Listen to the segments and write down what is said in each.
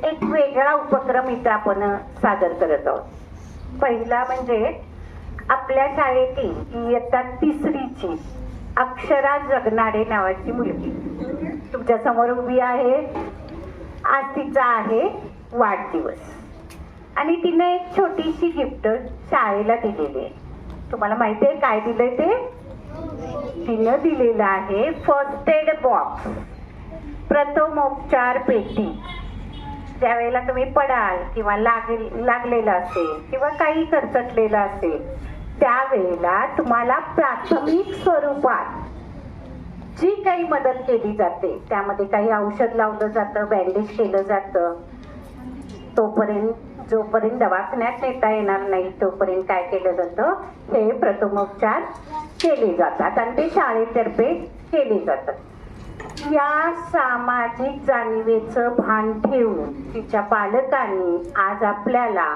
एक वेगळा उपक्रम इथं आपण सादर करत आहोत. पहिला म्हणजे आपल्या शाळेतील इयत्ता तिसरीची अक्षरा जगनाडे नावाची मुलगी तुमच्या समोर उभी आहे. आज तिचा आहे वाढदिवस आणि तिने एक छोटीशी गिफ्ट शाळेला दिलेली आहे. तुम्हाला माहिती आहे काय दिलंय ते? तिनं दिलेलं आहे फर्स्ट एड बॉक्स, प्रथमोपचार पेटी. ज्या वेळेला तुम्ही पडाल किंवा लागलेलं असेल किंवा काही खरचटलेलं असेल त्यावेळेला तुम्हाला प्राथमिक स्वरूपात जी काही मदत केली जाते, त्यामध्ये काही औषध लावलं जातं, बँडेज केलं जातं, तोपर्यंत जोपर्यंत दवाखान्यात नेता येणार नाही तोपर्यंत काय केलं जातं, हे प्रथमोपचार केले जातात आणि ते शाळेतर्फे केले जातात. या सामाजिक जाणीवेचं भान ठेवून तिच्या पालकांनी आज आपल्याला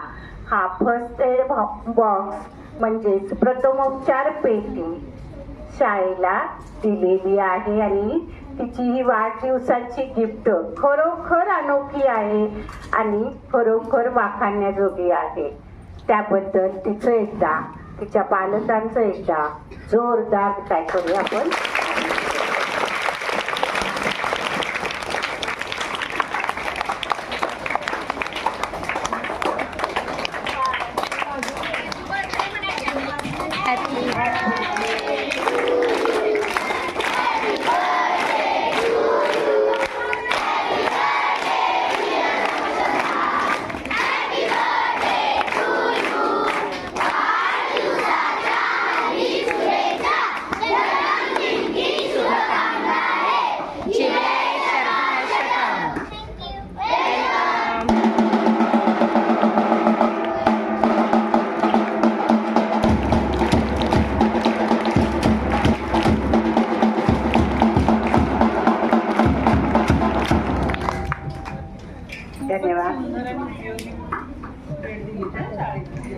हा फर्स्ट एड बॉक्स म्हणजेच प्रथमोपचार पेटी शाळेला दिलेली आहे आणि तिची ही वाढदिवसाची गिफ्ट खरोखर अनोखी आहे आणि खरोखर वाखाणण्याजोगी आहे. त्याबद्दल तिचं एकदा, तिच्या पालकांचं एकदा जोरदार काय करूया आपण. धन्यवाद.